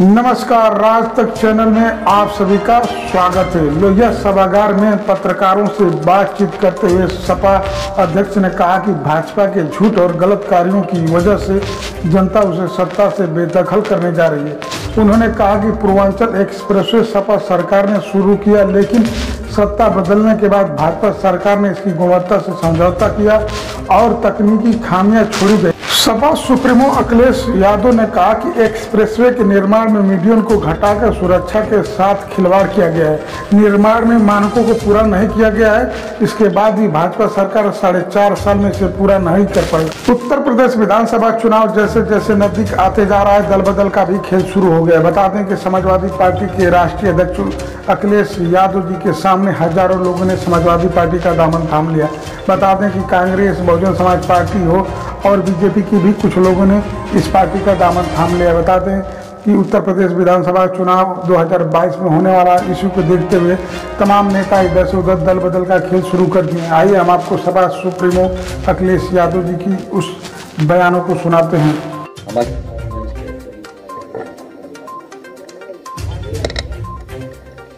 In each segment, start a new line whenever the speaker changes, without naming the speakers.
नमस्कार, राज तक चैनल में आप सभी का स्वागत है। लोहिया सभागार में पत्रकारों से बातचीत करते हुए सपा अध्यक्ष ने कहा कि भाजपा के झूठ और गलत कार्यों की वजह से जनता उसे सत्ता से बेदखल करने जा रही है। उन्होंने कहा कि पूर्वांचल एक्सप्रेसवे सपा सरकार ने शुरू किया, लेकिन सत्ता बदलने के बाद भाजपा सरकार ने इसकी गुणवत्ता से समझौता किया और तकनीकी खामियां छोड़ी गई। सपा सुप्रीमो अखिलेश यादव ने कहा कि एक्सप्रेसवे के निर्माण में मीडियम को घटाकर सुरक्षा के साथ खिलवाड़ किया गया है। निर्माण में मानकों को पूरा नहीं किया गया है। इसके बाद भी भाजपा सरकार 4.5 साल में इसे पूरा नहीं कर पाई। उत्तर प्रदेश विधानसभा चुनाव जैसे जैसे नजदीक आते जा रहा है, दल बदल का भी खेल शुरू हो गया। बता दें कि समाजवादी पार्टी के राष्ट्रीय अध्यक्ष अखिलेश यादव जी के सामने हजारों लोगों ने समाजवादी पार्टी का दामन थाम लिया। बता दें कि कांग्रेस, बहुजन समाज पार्टी हो और बीजेपी की भी कुछ लोगों ने इस पार्टी का दामन थाम लिया। बता दें कि उत्तर प्रदेश विधानसभा चुनाव 2022 में होने वाला इशू को देखते हुए तमाम नेता इधर से उधर दल बदल का खेल शुरू कर दिए। आइए हम आपको सपा सुप्रीमो अखिलेश यादव जी की उस बयानों को सुनाते हैं।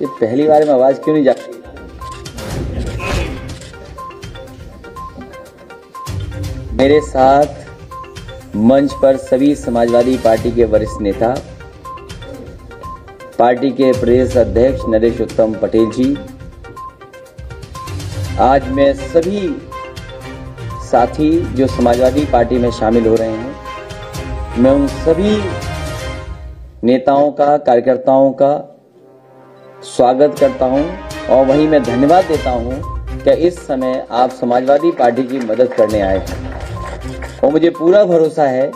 ये पहली बार में आवाज क्यों नहीं जाती? मेरे साथ मंच पर सभी समाजवादी पार्टी के वरिष्ठ नेता, पार्टी के प्रदेश अध्यक्ष नरेश उत्तम पटेल जी, आज मैं सभी साथी जो समाजवादी पार्टी में शामिल हो रहे हैं, मैं उन सभी नेताओं का, कार्यकर्ताओं का स्वागत करता हूं और वहीं मैं धन्यवाद देता हूं कि इस समय आप समाजवादी पार्टी की मदद करने आए हैं। और मुझे पूरा भरोसा है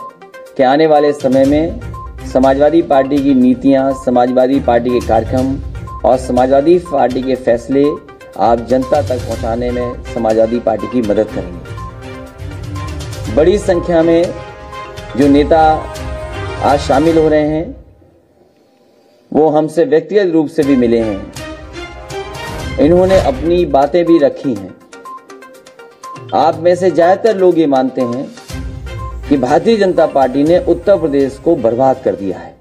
कि आने वाले समय में समाजवादी पार्टी की नीतियां, समाजवादी पार्टी के कार्यक्रम और समाजवादी पार्टी के फैसले आप जनता तक पहुंचाने में समाजवादी पार्टी की मदद करेंगे। बड़ी संख्या में जो नेता आज शामिल हो रहे हैं वो हमसे व्यक्तिगत रूप से भी मिले हैं। इन्होंने अपनी बातें भी रखी हैं। आप में से ज्यादातर लोग ये मानते हैं कि भारतीय जनता पार्टी ने उत्तर प्रदेश को बर्बाद कर दिया है।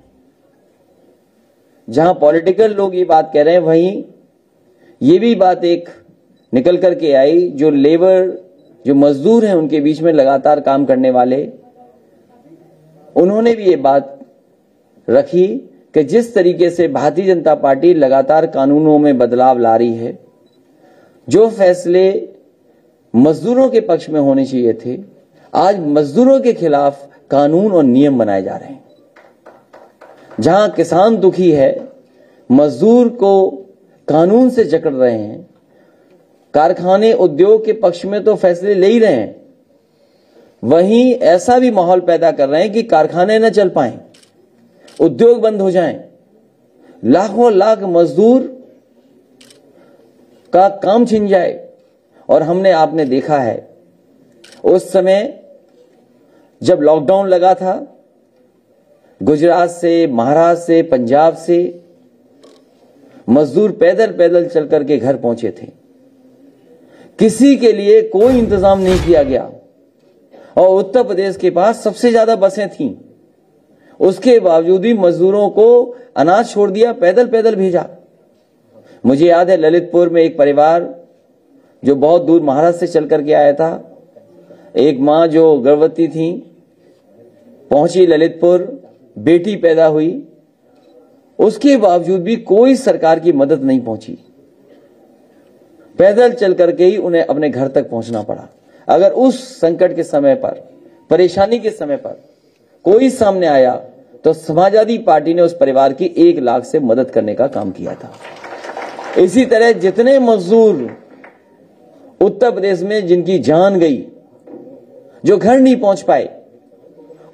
जहां पॉलिटिकल लोग ये बात कह रहे हैं, वहीं ये भी बात एक निकल करके आई, जो लेबर, जो मजदूर हैं उनके बीच में लगातार काम करने वाले, उन्होंने भी ये बात रखी कि जिस तरीके से भारतीय जनता पार्टी लगातार कानूनों में बदलाव ला रही है, जो फैसले मजदूरों के पक्ष में होने चाहिए थे, आज मजदूरों के खिलाफ कानून और नियम बनाए जा रहे हैं। जहां किसान दुखी है, मजदूर को कानून से जकड़ रहे हैं, कारखाने उद्योग के पक्ष में तो फैसले ले ही रहे हैं, वहीं ऐसा भी माहौल पैदा कर रहे हैं कि कारखाने न चल पाएं, उद्योग बंद हो जाएं, लाखों लाख मजदूर का काम छिन जाए। और हमने, आपने देखा है उस समय जब लॉकडाउन लगा था, गुजरात से, महाराष्ट्र से, पंजाब से मजदूर पैदल पैदल चल करके घर पहुंचे थे। किसी के लिए कोई इंतजाम नहीं किया गया और उत्तर प्रदेश के पास सबसे ज्यादा बसें थीं। उसके बावजूद भी मजदूरों को अनाज छोड़ दिया, पैदल पैदल भेजा। मुझे याद है ललितपुर में एक परिवार जो बहुत दूर महाराष्ट्र से चल करके आया था, एक मां जो गर्भवती थी, पहुंची ललितपुर, बेटी पैदा हुई, उसके बावजूद भी कोई सरकार की मदद नहीं पहुंची। पैदल चल करके ही उन्हें अपने घर तक पहुंचना पड़ा। अगर उस संकट के समय पर, परेशानी के समय पर कोई सामने आया तो समाजवादी पार्टी ने उस परिवार की 1 लाख से मदद करने का काम किया था। इसी तरह जितने मजदूर उत्तर प्रदेश में जिनकी जान गई, जो घर नहीं पहुंच पाए,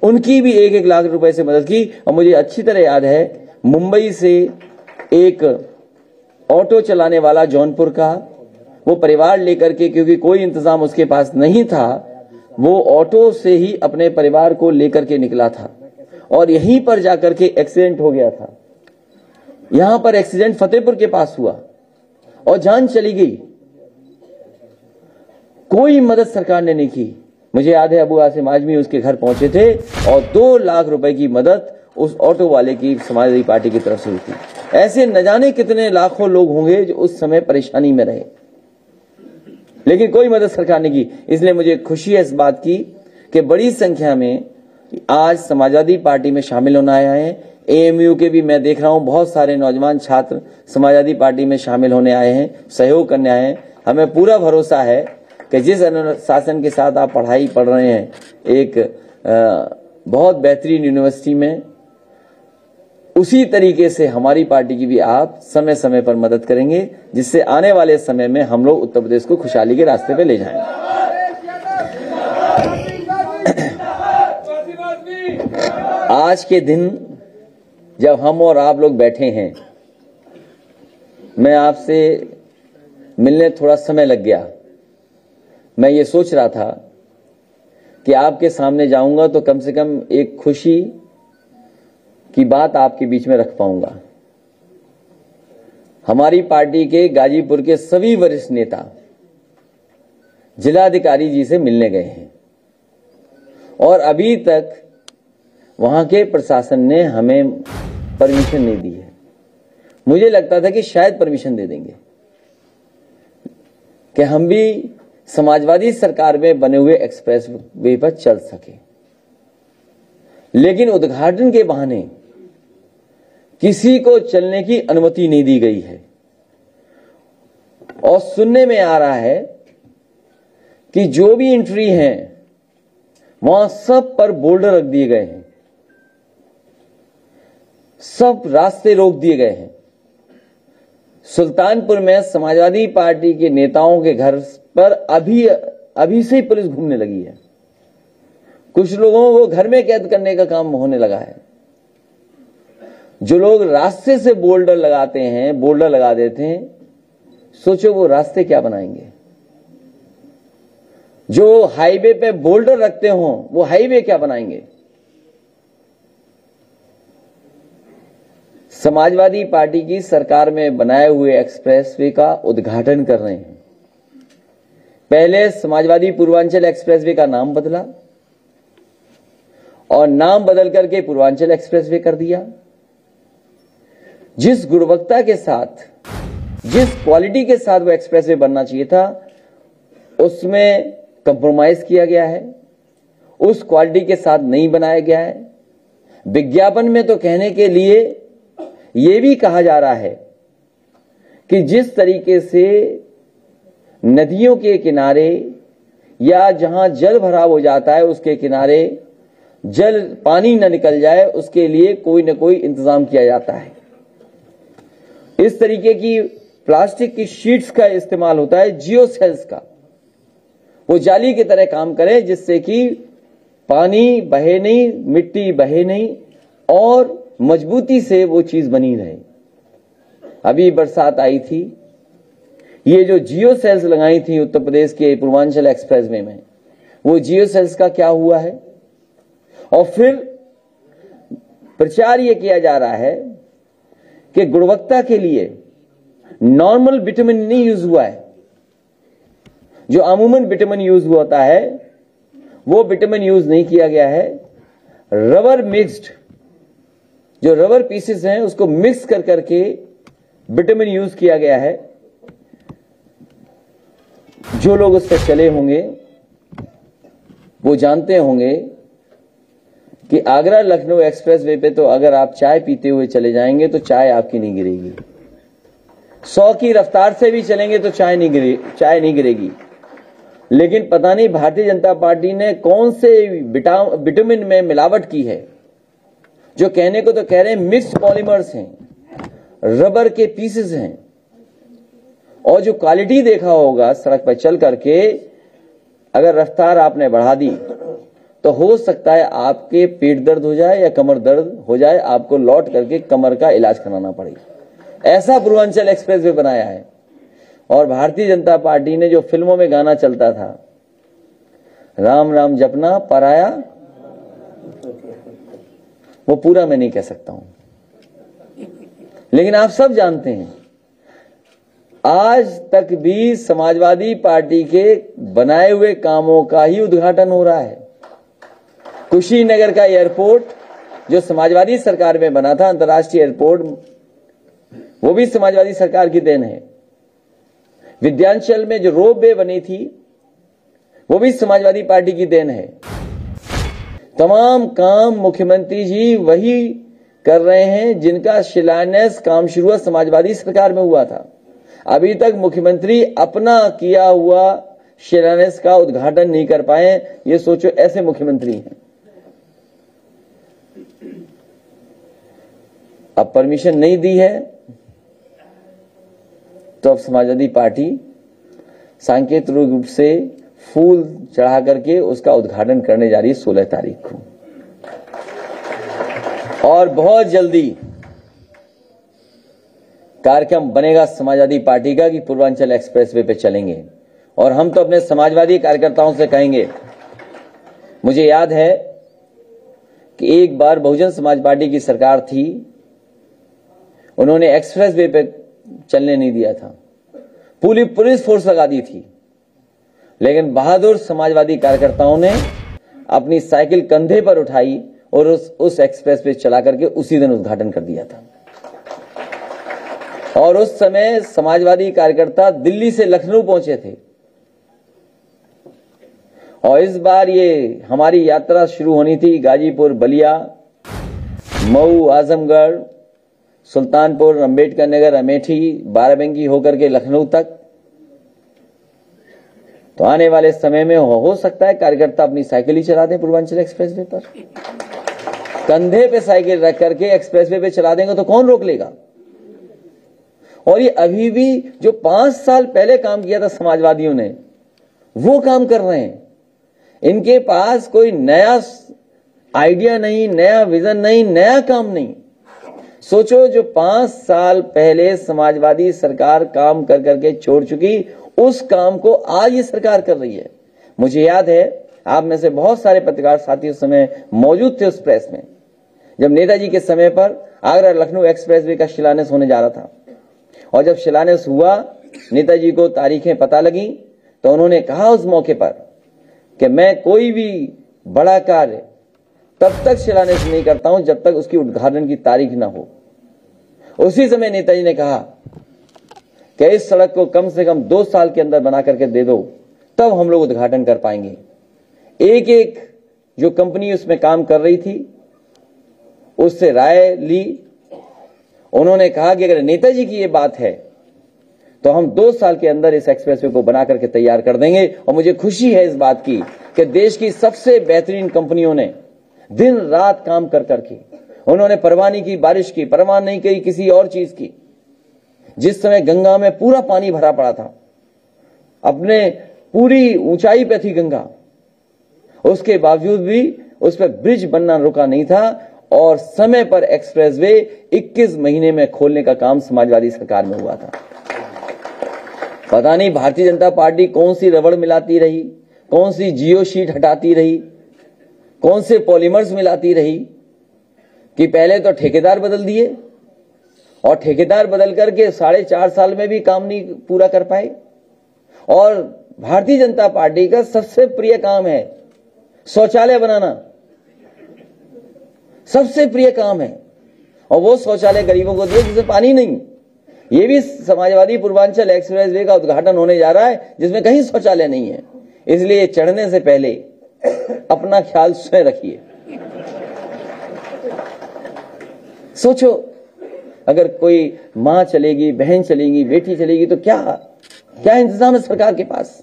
उनकी भी 1-1 लाख रुपए से मदद की। और मुझे अच्छी तरह याद है, मुंबई से एक ऑटो चलाने वाला जौनपुर का, वो परिवार लेकर के, क्योंकि कोई इंतजाम उसके पास नहीं था, वो ऑटो से ही अपने परिवार को लेकर के निकला था और यहीं पर जाकर के एक्सीडेंट हो गया था। यहां पर एक्सीडेंट फतेहपुर के पास हुआ और जान चली गई। कोई मदद सरकार ने नहीं की। मुझे याद है अबू आसिम आजमी उसके घर पहुंचे थे और 2 लाख रुपए की मदद उस ऑटो वाले की समाजवादी पार्टी की तरफ से हुई थी। ऐसे न जाने कितने लाखों लोग होंगे जो उस समय परेशानी में रहे, लेकिन कोई मदद सरकार ने की। इसलिए मुझे खुशी है इस बात की कि बड़ी संख्या में आज समाजवादी पार्टी में शामिल होना आए हैं। एएमयू के भी मैं देख रहा हूं बहुत सारे नौजवान छात्र समाजवादी पार्टी में शामिल होने आए हैं, सहयोग करने आए हैं। हमें पूरा भरोसा है कि जिस अनुशासन के साथ आप पढ़ाई पढ़ रहे हैं एक बहुत बेहतरीन यूनिवर्सिटी में, उसी तरीके से हमारी पार्टी की भी आप समय समय पर मदद करेंगे, जिससे आने वाले समय में हम लोग उत्तर प्रदेश को खुशहाली के रास्ते पे ले जाएंगे। आज के दिन जब हम और आप लोग बैठे हैं, मैं आपसे मिलने थोड़ा समय लग गया। मैं ये सोच रहा था कि आपके सामने जाऊंगा तो कम से कम एक खुशी की बात आपके बीच में रख पाऊंगा। हमारी पार्टी के गाजीपुर के सभी वरिष्ठ नेता जिलाधिकारी जी से मिलने गए हैं और अभी तक वहां के प्रशासन ने हमें परमिशन नहीं दी है। मुझे लगता था कि शायद परमिशन दे देंगे कि हम भी समाजवादी सरकार में बने हुए एक्सप्रेस वे पर चल सके, लेकिन उद्घाटन के बहाने किसी को चलने की अनुमति नहीं दी गई है। और सुनने में आ रहा है कि जो भी एंट्री है वहां सब पर बोल्डर रख दिए गए हैं, सब रास्ते रोक दिए गए हैं। सुल्तानपुर में समाजवादी पार्टी के नेताओं के घर पर अभी से ही पुलिस घूमने लगी है। कुछ लोगों को घर में कैद करने का काम होने लगा है। जो लोग रास्ते से बोल्डर लगाते हैं, बोल्डर लगा देते हैं, सोचो वो रास्ते क्या बनाएंगे। जो हाईवे पे बोल्डर रखते हो वो हाईवे क्या बनाएंगे। समाजवादी पार्टी की सरकार में बनाए हुए एक्सप्रेसवे का उद्घाटन कर रहे हैं। पहले समाजवादी पूर्वांचल एक्सप्रेसवे का नाम बदला और नाम बदल करके पूर्वांचल एक्सप्रेसवे कर दिया। जिस गुणवत्ता के साथ, जिस क्वालिटी के साथ वो एक्सप्रेसवे बनना चाहिए था, उसमें कंप्रोमाइज किया गया है, उस क्वालिटी के साथ नहीं बनाया गया है। विज्ञापन में तो कहने के लिए यह भी कहा जा रहा है कि जिस तरीके से नदियों के किनारे या जहां जल भराव हो जाता है उसके किनारे जल पानी न निकल जाए, उसके लिए कोई न कोई इंतजाम किया जाता है। इस तरीके की प्लास्टिक की शीट्स का इस्तेमाल होता है, जियो सेल्स का, वो जाली की तरह काम करे जिससे कि पानी बहे नहीं, मिट्टी बहे नहीं और मजबूती से वो चीज बनी रहे। अभी बरसात आई थी, ये जो जियो सेल्स लगाई थी उत्तर प्रदेश के पूर्वांचल एक्सप्रेसवे में, वो जियो सेल्स का क्या हुआ है। और फिर प्रचार ये किया जा रहा है कि गुणवत्ता के लिए नॉर्मल विटामिन नहीं यूज हुआ है। जो अमूमन विटामिन यूज होता है वो विटामिन यूज नहीं किया गया है। रबर मिक्स्ड, जो रबर पीसेस हैं उसको मिक्स कर करके विटामिन यूज किया गया है। जो लोग उस पर चले होंगे वो जानते होंगे कि आगरा लखनऊ एक्सप्रेसवे पे तो अगर आप चाय पीते हुए चले जाएंगे तो चाय आपकी नहीं गिरेगी। 100 की रफ्तार से भी चलेंगे तो चाय नहीं गिरेगी। लेकिन पता नहीं भारतीय जनता पार्टी ने कौन से विटामिन में मिलावट की है, जो कहने को तो कह रहे हैं मिक्स्ड पॉलीमर्स हैं, रबर के पीसेस हैं। और जो क्वालिटी देखा होगा सड़क पर चल करके, अगर रफ्तार आपने बढ़ा दी तो हो सकता है आपके पेट दर्द हो जाए या कमर दर्द हो जाए, आपको लौट करके कमर का इलाज कराना पड़ेगा। ऐसा पूर्वांचल एक्सप्रेसवे बनाया है। और भारतीय जनता पार्टी ने जो फिल्मों में गाना चलता था, राम राम जपना पराया, वो पूरा मैं नहीं कह सकता हूं, लेकिन आप सब जानते हैं आज तक भी समाजवादी पार्टी के बनाए हुए कामों का ही उद्घाटन हो रहा है। कुशीनगर का एयरपोर्ट जो समाजवादी सरकार में बना था, अंतर्राष्ट्रीय एयरपोर्ट, वो भी समाजवादी सरकार की देन है। विद्यांचल में जो रोपवे बनी थी, वो भी समाजवादी पार्टी की देन है। तमाम काम मुख्यमंत्री जी वही कर रहे हैं जिनका शिलान्यास काम शुरू समाजवादी सरकार में हुआ था। अभी तक मुख्यमंत्री अपना किया हुआ शिलान्यास का उद्घाटन नहीं कर पाए। ये सोचो, ऐसे मुख्यमंत्री हैं। अब परमिशन नहीं दी है तो अब समाजवादी पार्टी सांकेतिक रूप से फूल चढ़ा करके उसका उद्घाटन करने जा रही है 16 तारीख को। और बहुत जल्दी कार्यक्रम बनेगा समाजवादी पार्टी का कि पूर्वांचल एक्सप्रेसवे पे चलेंगे। और हम तो अपने समाजवादी कार्यकर्ताओं से कहेंगे, मुझे याद है कि एक बार बहुजन समाज पार्टी की सरकार थी, उन्होंने एक्सप्रेसवे पे चलने नहीं दिया था, पूरी पुलिस फोर्स लगा दी थी, लेकिन बहादुर समाजवादी कार्यकर्ताओं ने अपनी साइकिल कंधे पर उठाई और उस एक्सप्रेस पे चला करके उसी दिन उद्घाटन कर दिया था। और उस समय समाजवादी कार्यकर्ता दिल्ली से लखनऊ पहुंचे थे। और इस बार ये हमारी यात्रा शुरू होनी थी गाजीपुर, बलिया, मऊ, आजमगढ़, सुल्तानपुर, अंबेडकर नगर, अमेठी, बाराबंकी होकर के लखनऊ तक। तो आने वाले समय में हो सकता है कार्यकर्ता अपनी साइकिल ही चला दें पूर्वांचल एक्सप्रेसवे पर, कंधे पे साइकिल रख करके एक्सप्रेसवे पे चला देंगे तो कौन रोक लेगा। और ये अभी भी जो 5 साल पहले काम किया था समाजवादियों ने, वो काम कर रहे हैं। इनके पास कोई नया आइडिया नहीं, नया विजन नहीं, नया काम नहीं। सोचो, जो 5 साल पहले समाजवादी सरकार काम कर करके छोड़ चुकी, उस काम को आज ये सरकार कर रही है। मुझे याद है, आप में से बहुत सारे पत्रकार साथी उस समय मौजूद थे उस प्रेस में, जब नेताजी के समय पर आगरा लखनऊ एक्सप्रेसवे का शिलान्यास होने जा रहा था। और जब शिलान्यास हुआ, नेताजी को तारीखें पता लगी, तो उन्होंने कहा उस मौके पर कि मैं कोई भी बड़ा कार्य तब तक शिलान्यास नहीं करता हूं जब तक उसकी उद्घाटन की तारीख ना हो। उसी समय नेताजी ने कहा कि इस सड़क को कम से कम 2 साल के अंदर बना करके दे दो, तब हम लोग उद्घाटन कर पाएंगे। एक एक जो कंपनी उसमें काम कर रही थी उससे राय ली। उन्होंने कहा कि अगर नेताजी की ये बात है तो हम 2 साल के अंदर इस एक्सप्रेसवे को बना करके तैयार कर देंगे। और मुझे खुशी है इस बात की कि देश की सबसे बेहतरीन कंपनियों ने दिन रात काम कर करके, उन्होंने परवाह नहीं की बारिश की, परवाह नहीं की किसी और चीज की। जिस समय गंगा में पूरा पानी भरा पड़ा था, अपने पूरी ऊंचाई पे थी गंगा, उसके बावजूद भी उस पर ब्रिज बनना रुका नहीं था। और समय पर एक्सप्रेसवे 21 महीने में खोलने का काम समाजवादी सरकार में हुआ था। पता नहीं भारतीय जनता पार्टी कौन सी रबड़ मिलाती रही, कौन सी जियो शीट हटाती रही, कौन से पॉलीमर्स मिलाती रही, कि पहले तो ठेकेदार बदल दिए और ठेकेदार बदल करके 4.5 साल में भी काम नहीं पूरा कर पाए। और भारतीय जनता पार्टी का सबसे प्रिय काम है शौचालय बनाना, सबसे प्रिय काम है। और वो शौचालय गरीबों को दिए जिसमें पानी नहीं। ये भी समाजवादी पूर्वांचल एक्सप्रेसवे का उद्घाटन होने जा रहा है जिसमें कहीं शौचालय नहीं है। इसलिए चढ़ने से पहले अपना ख्याल स्वयं रखिए। सोचो, अगर कोई मां चलेगी, बहन चलेगी, बेटी चलेगी तो क्या इंतजाम है सरकार के पास।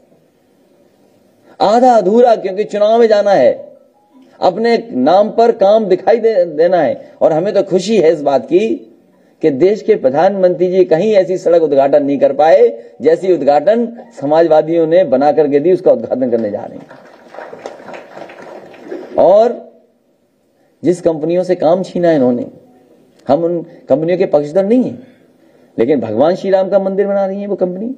आधा अधूरा, क्योंकि चुनाव में जाना है, अपने नाम पर काम दिखाई देना है। और हमें तो खुशी है इस बात की कि देश के प्रधानमंत्री जी कहीं ऐसी सड़क उद्घाटन नहीं कर पाए जैसी उद्घाटन समाजवादियों ने बना करके दी, उसका उद्घाटन करने जा रहे हैं। और जिस कंपनियों से काम छीना इन्होंने, हम उन कंपनियों के पक्षधर नहीं हैं, लेकिन भगवान श्री राम का मंदिर बना रही है वो कंपनी।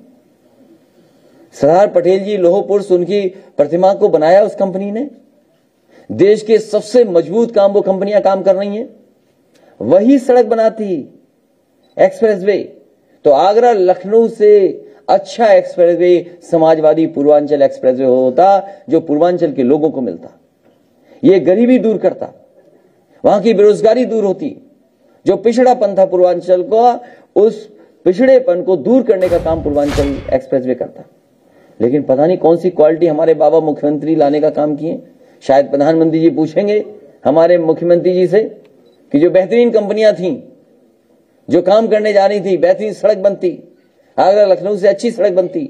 सरदार पटेल जी लौह पुरुष, उनकी प्रतिमा को बनाया उस कंपनी ने। देश के सबसे मजबूत काम वो कंपनियां काम कर रही हैं। वही सड़क बनाती एक्सप्रेसवे, तो आगरा लखनऊ से अच्छा एक्सप्रेसवे समाजवादी पूर्वांचल एक्सप्रेसवे होता, जो पूर्वांचल के लोगों को मिलता, ये गरीबी दूर करता। वहां की बेरोजगारी दूर होती, जो पिछड़ापन था पूर्वांचल को, उस पिछड़ेपन को दूर करने का काम पूर्वांचल एक्सप्रेसवे करता। लेकिन पता नहीं कौन सी क्वालिटी हमारे बाबा मुख्यमंत्री लाने का काम किए। शायद प्रधानमंत्री जी पूछेंगे हमारे मुख्यमंत्री जी से कि जो बेहतरीन कंपनियां थीं, जो काम करने जा रही थी, बेहतरीन सड़क बनती, आगरा लखनऊ से अच्छी सड़क बनती,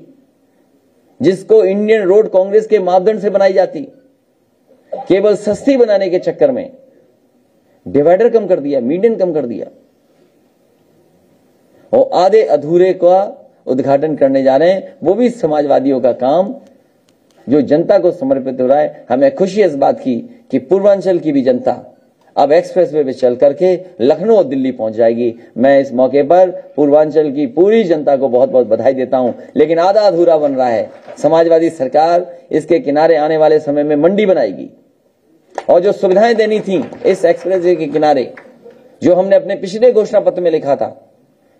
जिसको इंडियन रोड कांग्रेस के मापदंड से बनाई जाती, केवल सस्ती बनाने के चक्कर में डिवाइडर कम कर दिया, मीडियन कम कर दिया, और आधे अधूरे का उद्घाटन करने जा रहे हैं, वो भी समाजवादियों का काम जो जनता को समर्पित हो रहा है। हमें खुशी इस बात की कि पूर्वांचल की भी जनता अब एक्सप्रेसवे पे चल करके लखनऊ और दिल्ली पहुंच जाएगी। मैं इस मौके पर पूर्वांचल की पूरी जनता को बहुत बहुत बधाई देता हूं। लेकिन आधा अधूरा बन रहा है। समाजवादी सरकार इसके किनारे आने वाले समय में मंडी बनाएगी, और जो सुविधाएं देनी थी इस एक्सप्रेसवे के किनारे, जो हमने अपने पिछले घोषणा पत्र में लिखा था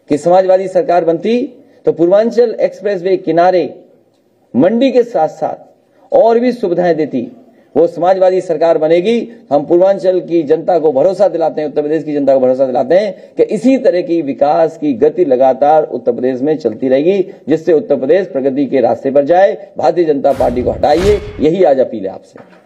कि समाजवादी सरकार बनती तो पूर्वांचल एक्सप्रेसवे किनारे मंडी के साथ साथ और भी सुविधाएं देती, वो समाजवादी सरकार बनेगी। हम पूर्वांचल की जनता को भरोसा दिलाते हैं, उत्तर प्रदेश की जनता को भरोसा दिलाते हैं कि इसी तरह की विकास की गति लगातार उत्तर प्रदेश में चलती रहेगी, जिससे उत्तर प्रदेश प्रगति के रास्ते पर जाए। भारतीय जनता पार्टी को हटाइए, यही आज अपील है आपसे।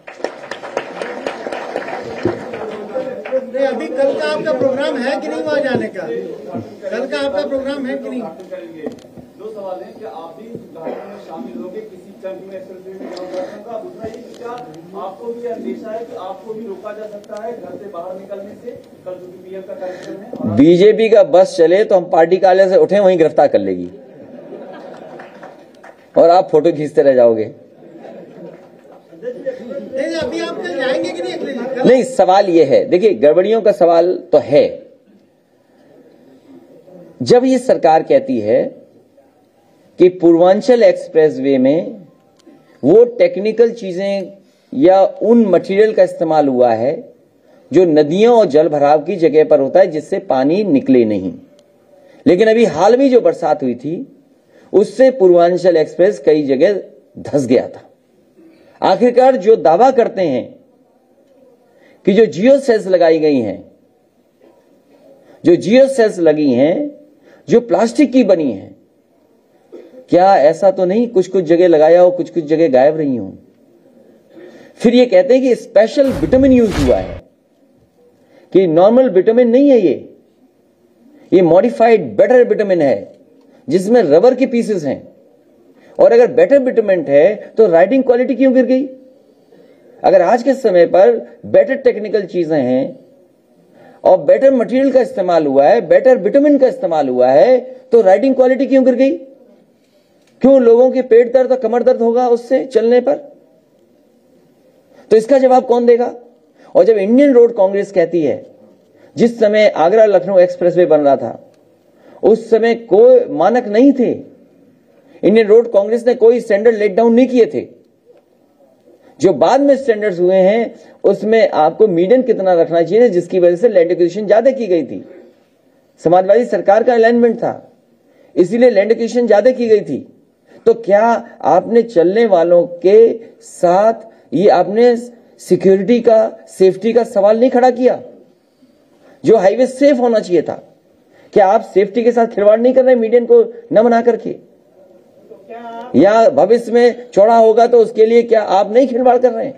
अभी कल का आपका प्रोग्राम है कि नहीं वहाँ जाने का? कल का आपका प्रोग्राम है कि नहीं?
दो सवाल हैं, क्या आप भी में शामिल होंगे किसी चंक में एक्सप्रेसवे में? दूसरा ये, क्या आपको भी अंदेशा है कि आपको भी रोका जा सकता है घर से बाहर निकलने से? कल जो पीएम का कार्यक्रम है,
बीजेपी का बस चले तो हम पार्टी कार्यालय से उठे वहीं गिरफ्तार कर लेगी, और आप फोटो खींचते रह जाओगे।
अभी आप कल जाएंगे कि नहीं?
नहीं, सवाल ये है, देखिए गड़बड़ियों का सवाल तो है। जब ये सरकार कहती है कि पूर्वांचल एक्सप्रेसवे में वो टेक्निकल चीजें या उन मटेरियल का इस्तेमाल हुआ है जो नदियों और जल भराव की जगह पर होता है, जिससे पानी निकले नहीं, लेकिन अभी हाल में जो बरसात हुई थी उससे पूर्वांचल एक्सप्रेस कई जगह धंस गया था। आखिरकार जो दावा करते हैं कि जो जियो सेल्स लगाई गई हैं, जो जियो सेल्स लगी हैं, जो प्लास्टिक की बनी हैं, क्या ऐसा तो नहीं कुछ कुछ जगह लगाया हो, कुछ कुछ जगह गायब रही हो? फिर ये कहते हैं कि स्पेशल विटामिन यूज हुआ है, कि नॉर्मल विटामिन नहीं है, ये मॉडिफाइड बेटर विटामिन है जिसमें रबर के पीसेस हैं। और अगर बेटर विटामिन है तो राइडिंग क्वालिटी क्यों गिर गई? अगर आज के समय पर बेटर टेक्निकल चीजें हैं और बेटर मटेरियल का इस्तेमाल हुआ है, बेटर विटामिन का इस्तेमाल हुआ है, तो राइडिंग क्वालिटी क्यों गिर गई? क्यों लोगों के पेट दर्द और कमर दर्द होगा उससे चलने पर? तो इसका जवाब कौन देगा? और जब इंडियन रोड कांग्रेस कहती है, जिस समय आगरा लखनऊ एक्सप्रेसवे बन रहा था उस समय कोई मानक नहीं थे, इंडियन रोड कांग्रेस ने कोई स्टैंडर्ड लेट डाउन नहीं किए थे, जो बाद में स्टैंडर्ड्स हुए हैं उसमें आपको मीडियन कितना रखना चाहिए, जिसकी वजह से लैंड एक्विजिशन ज्यादा की गई थी। समाजवादी सरकार का अलाइनमेंट था, इसीलिए लैंड एक्विजिशन ज्यादा की गई थी। तो क्या आपने चलने वालों के साथ ये आपने सिक्योरिटी का, सेफ्टी का सवाल नहीं खड़ा किया? जो हाईवे सेफ होना चाहिए था, क्या आप सेफ्टी के साथ खिलवाड़ नहीं कर रहे मीडियन को न बना करके? या भविष्य में चौड़ा होगा तो उसके लिए क्या आप नहीं खिलवाड़ कर रहे हैं?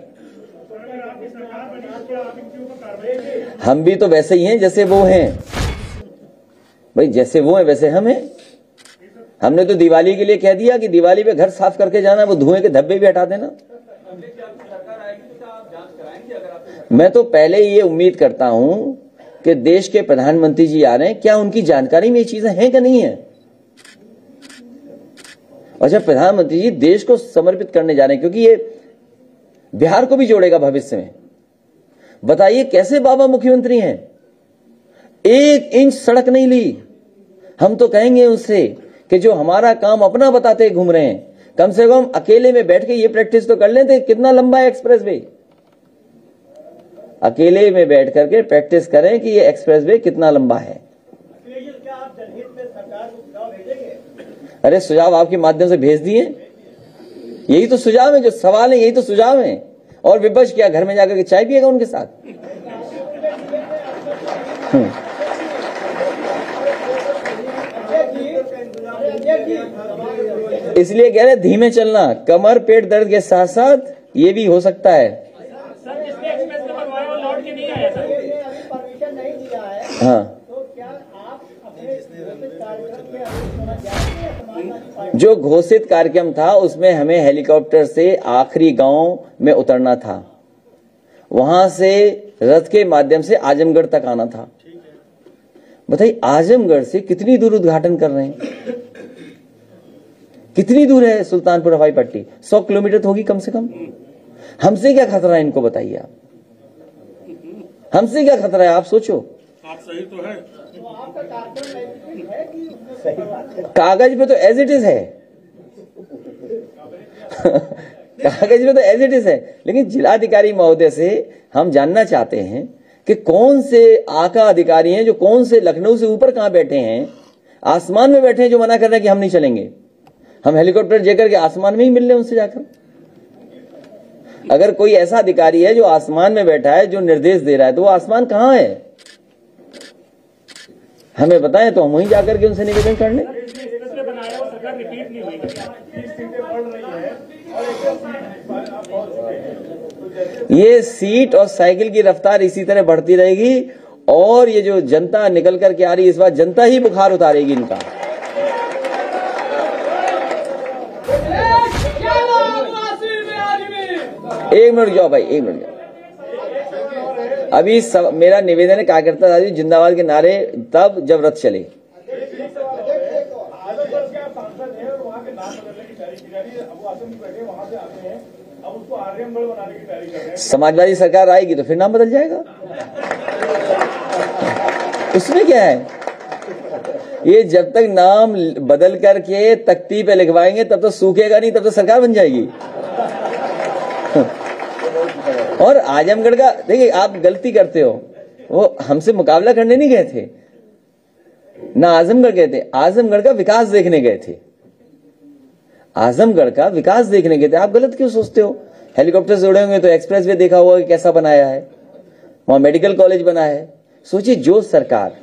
हम भी तो वैसे ही हैं जैसे वो हैं भाई, जैसे वो हैं वैसे हम हैं। हमने तो दिवाली के लिए कह दिया कि दिवाली पे घर साफ करके जाना, वो धुएं के धब्बे भी हटा देना। मैं तो पहले ये उम्मीद करता हूं कि देश के प्रधानमंत्री जी आ रहे हैं, क्या उनकी जानकारी में ये चीजें हैं कि नहीं है? और जब प्रधानमंत्री जी देश को समर्पित करने जा रहे हैं, क्योंकि ये बिहार को भी जोड़ेगा भविष्य में, बताइए कैसे बाबा मुख्यमंत्री हैं? 1 इंच सड़क नहीं ली। हम तो कहेंगे उससे कि जो हमारा काम अपना बताते घूम रहे हैं, कम से कम अकेले में बैठ के ये प्रैक्टिस तो कर लेते, कितना लंबा है एक्सप्रेसवे। अकेले में बैठ करके प्रैक्टिस करें कि ये एक्सप्रेसवे कितना लंबा है। अरे सुझाव आपके माध्यम से भेज दिए, यही तो सुझाव है, जो सवाल है यही तो सुझाव है। और विपक्ष क्या घर में जाकर के चाय पिएगा उनके साथ? इसलिए कह रहे धीमे चलना, कमर पेट दर्द के साथ साथ ये भी हो सकता है।
सर जिसने एक्सप्रेस में बनवाया वो लौट के नहीं आया सर।
अभी परमिशन नहीं दिया है,
हाँ,
तो क्या आप अपने कार्यक्रम में होना चाहेंगे या समाजवादी पार्टी?
जो घोषित कार्यक्रम था उसमें हमें हेलीकॉप्टर से आखिरी गांव में उतरना था, वहां से रथ के माध्यम से आजमगढ़ तक आना था। बताइए आजमगढ़ से कितनी दूर उद्घाटन कर रहे हैं? कितनी दूर है सुल्तानपुर हवाई पट्टी? 100 किलोमीटर होगी कम से कम। हमसे क्या खतरा है इनको बताइए आप, हमसे क्या खतरा है आप सोचो।
आप सही तो है।
तो आपका कार्यक्रम एग्जीक्यूट है कि उसमें
कागज पे तो एज इट इज है कागज पे तो एज इट इज है, लेकिन जिलाधिकारी महोदय से हम जानना चाहते हैं कि कौन से आका अधिकारी हैं जो कौन से लखनऊ से ऊपर कहां बैठे हैं, आसमान में बैठे हैं, जो मना कर रहे हैं कि हम नहीं चलेंगे। हम हेलीकॉप्टर जेकर के आसमान में ही मिल रहे हैं उनसे जाकर। अगर कोई ऐसा अधिकारी है जो आसमान में बैठा है, जो निर्देश दे रहा है, तो वो आसमान कहां है हमें बताएं, तो हम वहीं जाकर के उनसे निवेदन कर लें।
बनाया वो सरकार रिपीट नहीं हुई।
ये सीट और साइकिल की रफ्तार इसी तरह बढ़ती रहेगी, और ये जो जनता निकल करके आ रही है, इस बार जनता ही बुखार उतारेगी इनका। एक मिनट जाओ भाई, एक मिनट जाओ। अभी मेरा निवेदन है कार्यकर्ता साथी जिंदाबाद के नारे तब जब रथ चले। समाजवादी सरकार आएगी तो फिर नाम बदल जाएगा, उसमें क्या है। ये जब तक नाम बदल करके तख्ती पे लिखवाएंगे तब तो सूखेगा नहीं, तब तो सरकार बन जाएगी। और आजमगढ़ का देखिए, आप गलती करते हो, वो हमसे मुकाबला करने नहीं गए थे ना, आजमगढ़ गए थे, आजमगढ़ का विकास देखने गए थे, आजमगढ़ का विकास देखने गए थे। आप गलत क्यों सोचते हो? हेलीकॉप्टर से उड़े होंगे तो एक्सप्रेस वे देखा होगा कि कैसा बनाया है, वहां मेडिकल कॉलेज बना है। सोचिए, जो सरकार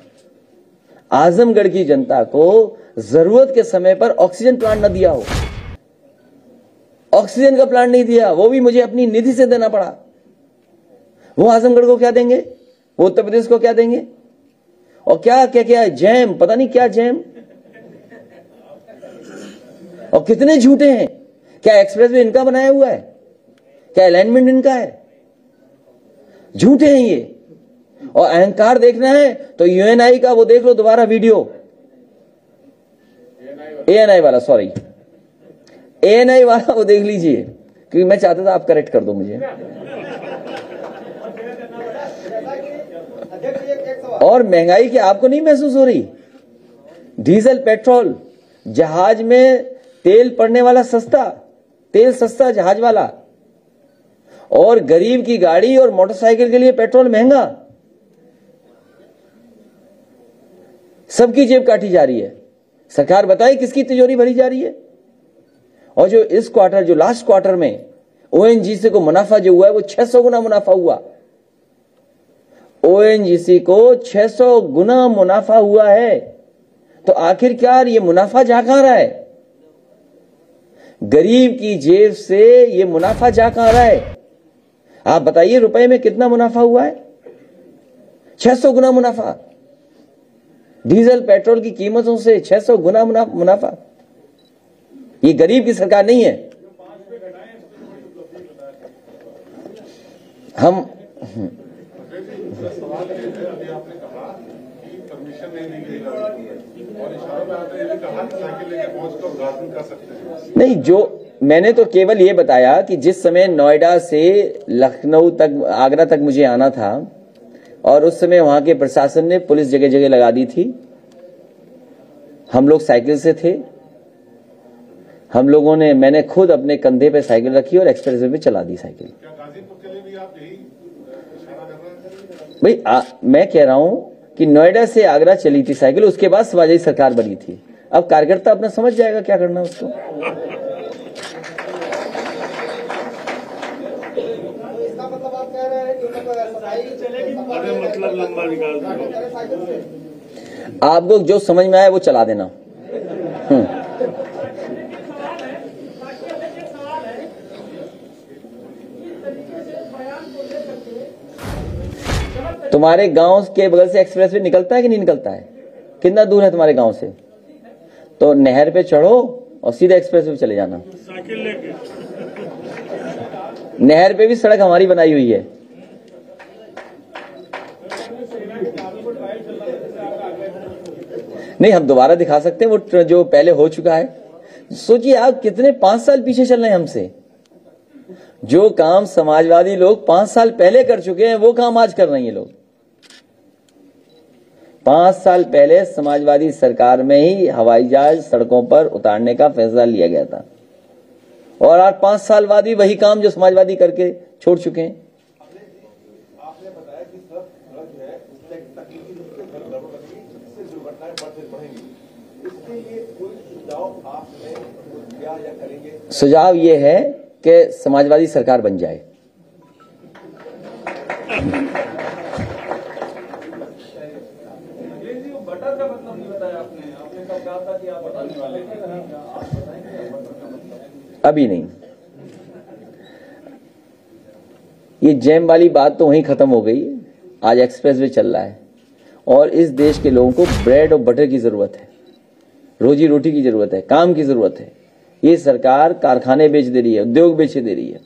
आजमगढ़ की जनता को जरूरत के समय पर ऑक्सीजन प्लांट न दिया हो, ऑक्सीजन का प्लांट नहीं दिया, वो भी मुझे अपनी निधि से देना पड़ा, वो आजमगढ़ को क्या देंगे, वो उत्तर प्रदेश को क्या देंगे? और क्या क्या क्या है, जैम, पता नहीं क्या जैम, और कितने झूठे हैं। क्या एक्सप्रेसवे इनका बनाया हुआ है? क्या अलाइनमेंट इनका है? झूठे हैं ये। और अहंकार देखना है तो यूएनआई का वो देख लो दोबारा वीडियो, एएनआई वाला, सॉरी एएनआई वाला, वो देख लीजिए, क्योंकि मैं चाहता था आप करेक्ट कर दो मुझे। और महंगाई की आपको नहीं महसूस हो रही? डीजल पेट्रोल, जहाज में तेल पड़ने वाला सस्ता, तेल सस्ता जहाज वाला, और गरीब की गाड़ी और मोटरसाइकिल के लिए पेट्रोल महंगा। सबकी जेब काटी जा रही है। सरकार बताए किसकी तिजोरी भरी जा रही है? और जो इस क्वार्टर, जो लास्ट क्वार्टर में ओएनजीसी को मुनाफा जो हुआ है, वो 600 गुना मुनाफा हुआ। ओएनजीसी को 600 गुना मुनाफा हुआ है। तो आखिरकार ये मुनाफा जा कहां रहा है? गरीब की जेब से ये मुनाफा जा कहां रहा है? आप बताइए, रुपए में कितना मुनाफा हुआ है? 600 गुना मुनाफा। डीजल पेट्रोल की कीमतों से 600 गुना मुनाफा। ये गरीब की सरकार नहीं है। हम नहीं, जो मैंने तो केवल ये बताया कि जिस समय नोएडा से लखनऊ तक, आगरा तक मुझे आना था, और उस समय वहां के प्रशासन ने पुलिस जगह जगह लगा दी थी। हम लोग साइकिल से थे, हम लोगों ने, मैंने खुद अपने कंधे पे साइकिल रखी और एक्सप्रेसवे पे चला दी साइकिल। भाई मैं कह रहा हूं कि नोएडा से आगरा चली थी साइकिल, उसके बाद समाजवादी सरकार बनी थी। अब कार्यकर्ता अपना समझ जाएगा क्या करना उसको।
इसका मतलब मतलब आप कह रहे हैं कि मतलब
अरे मतलब लंबा निकाल दो।
साइकिल से
आपको जो समझ में आए वो चला देना। तुम्हारे गांव के बगल से एक्सप्रेसवे निकलता है कि नहीं निकलता है? कितना दूर है तुम्हारे गांव से? तो नहर पे चढ़ो और सीधे एक्सप्रेसवे पे चले जाना।
साइकिल लेके
नहर पे भी सड़क हमारी बनाई हुई है। नहीं, हम दोबारा दिखा सकते हैं वो जो पहले हो चुका है। सोचिए आप कितने 5 साल पीछे चल रहे हैं हमसे। जो काम समाजवादी लोग 5 साल पहले कर चुके हैं वो काम आज कर रहे हैं ये लोग। 5 साल पहले समाजवादी सरकार में ही हवाई जहाज सड़कों पर उतारने का फैसला लिया गया था और आज 5 साल बाद ही वही काम जो समाजवादी करके छोड़ चुके हैं।
आपने बताया कि सड़क जो है उससे तकनीकी रूप से गड़बड़ बनेगी, इससे दुर्घटनाएं बढ़ेंगी। इसके लिए कोई सुझाव आपने दिया या करेंगे?
सुझाव ये है कि समाजवादी सरकार बन जाए।
बटर का मतलब नहीं बताया आपने। आपने कब कहा था कि आप बताने वाले हैं? आप बताएंगे बटर का मतलब?
अभी नहीं। ये जैम वाली बात तो वहीं खत्म हो गई। आज एक्सप्रेसवे चल रहा है और इस देश के लोगों को ब्रेड और बटर की जरूरत है, रोजी रोटी की जरूरत है, काम की जरूरत है। ये सरकार कारखाने बेच दे रही है, उद्योग बेच दे रही है,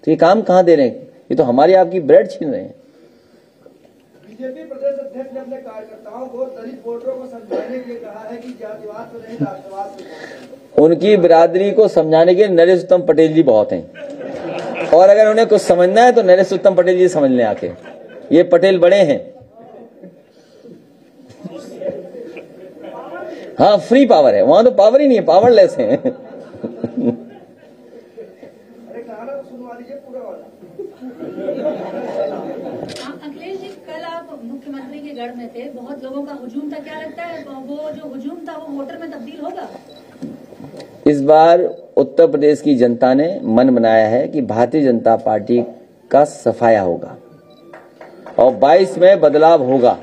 तो ये काम कहां दे रहे हैं? ये तो हमारी आपकी ब्रेड छीन रहे हैं।
बीजेपी प्रदेश अध्यक्ष ने अपने कार्यकर्ताओं को दलित वोटरों को समझाने के लिए कहा है कि जातिवाद से नहीं राष्ट्रवाद से।
उनकी बिरादरी को समझाने के नरेश उत्तम पटेल जी बहुत हैं और अगर उन्हें कुछ समझना है तो नरेश उत्तम पटेल जी समझ लें आके। ये पटेल बड़े हैं। हाँ, फ्री पावर है, वहां तो पावर ही नहीं है, पावरलेस है।
अरे गाना तो सुनवा लीजिए पूरा वाला।
अखिलेश जी, कल आप मुख्यमंत्री के गढ़ में थे, बहुत लोगों का हुजूम था। क्या लगता है वो जो हुजूम था वो वोटर में तब्दील होगा?
इस बार उत्तर प्रदेश की जनता ने मन बनाया है कि भारतीय जनता पार्टी का सफाया होगा और 22 में बदलाव होगा।